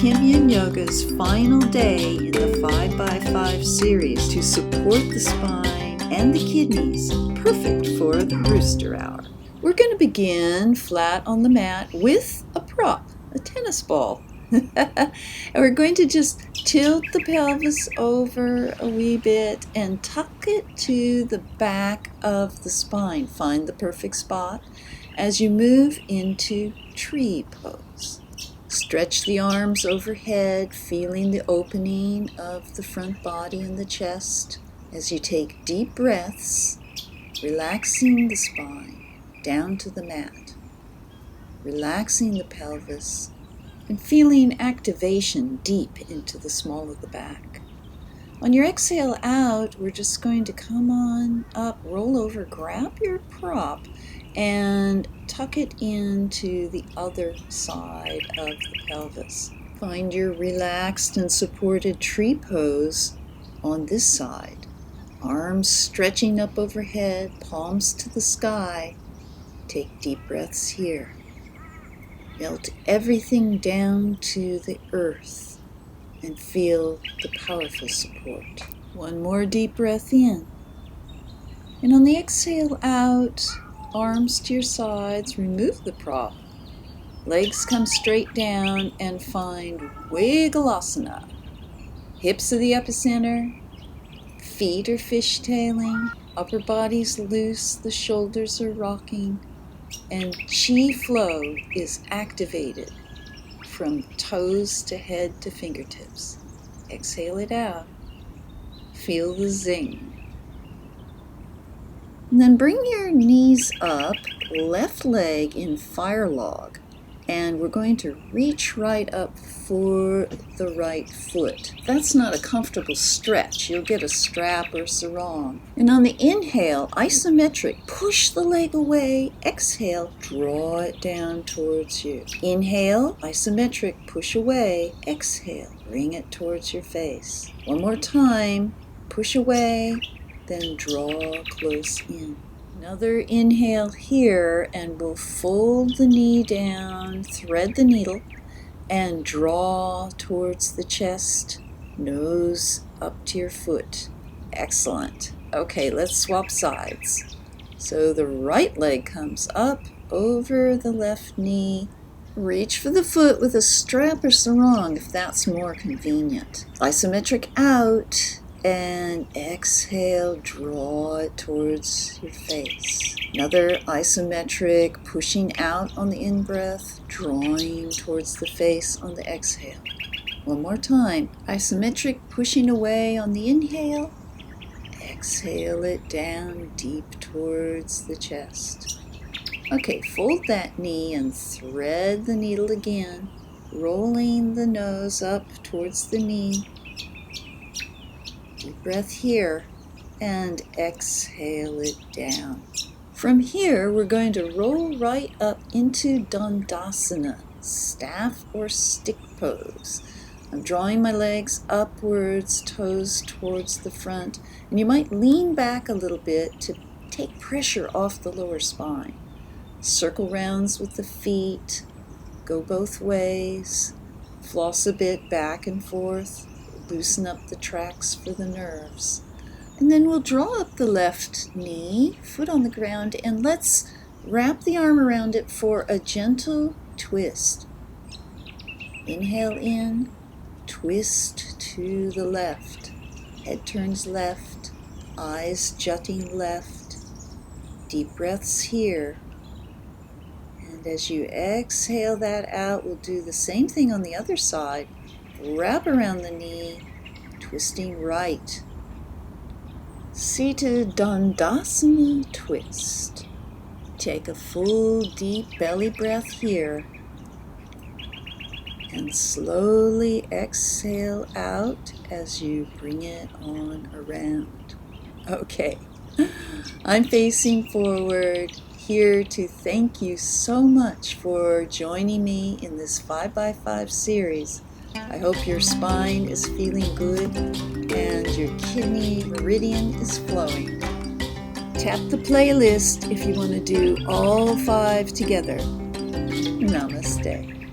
Kim Yoga's final day in the 5x5 series to support the spine and the kidneys, perfect for the Rooster Hour. We're going to begin flat on the mat with a prop, a tennis ball. And we're going to just tilt the pelvis over a wee bit and tuck it to the back of the spine. Find the perfect spot as you move into tree pose. Stretch the arms overhead, feeling the opening of the front body and the chest as you take deep breaths, relaxing the spine down to the mat, relaxing the pelvis, and feeling activation deep into the small of the back. On your exhale out, we're just going to come on up, roll over, grab your prop, and tuck it into the other side of the pelvis. Find your relaxed and supported tree pose on this side. Arms stretching up overhead, palms to the sky. Take deep breaths here. Melt everything down to the earth and feel the powerful support. One more deep breath in. And on the exhale out, arms to your sides, remove the prop. Legs come straight down and find Wiggleasana. Hips are the epicenter, feet are fishtailing, upper body's loose, the shoulders are rocking, and chi flow is activated from toes to head to fingertips. Exhale it out. Feel the zing. And then bring your knees up, left leg in fire log, and we're going to reach right up for the right foot. That's not a comfortable stretch. You'll get a strap or sarong. And on the inhale, isometric, push the leg away. Exhale, draw it down towards you. Inhale, isometric, push away. Exhale, bring it towards your face. One more time, push away. Then draw close in. Another inhale here, and we'll fold the knee down, thread the needle, and draw towards the chest, nose up to your foot. Excellent. Okay, let's swap sides. So the right leg comes up over the left knee. Reach for the foot with a strap or sarong if that's more convenient. Isometric out. And exhale, draw it towards your face. Another isometric, pushing out on the in-breath, drawing towards the face on the exhale. One more time. Isometric, pushing away on the inhale. Exhale it down deep towards the chest. Okay, fold that knee and thread the needle again, rolling the nose up towards the knee. Deep breath here, and exhale it down. From here, we're going to roll right up into Dandasana, staff or stick pose. I'm drawing my legs upwards, toes towards the front, and you might lean back a little bit to take pressure off the lower spine. Circle rounds with the feet, go both ways, floss a bit back and forth. Loosen up the tracks for the nerves. And then we'll draw up the left knee, foot on the ground, and let's wrap the arm around it for a gentle twist. Inhale in, twist to the left. Head turns left, eyes jutting left. Deep breaths here. And as you exhale that out, we'll do the same thing on the other side. Wrap around the knee, twisting right. Seated Dandasana twist. Take a full deep belly breath here. And slowly exhale out as you bring it on around. Okay, I'm facing forward, here to thank you so much for joining me in this 5x5 series. I hope your spine is feeling good and your kidney meridian is flowing. Tap the playlist if you want to do all 5 together. Namaste.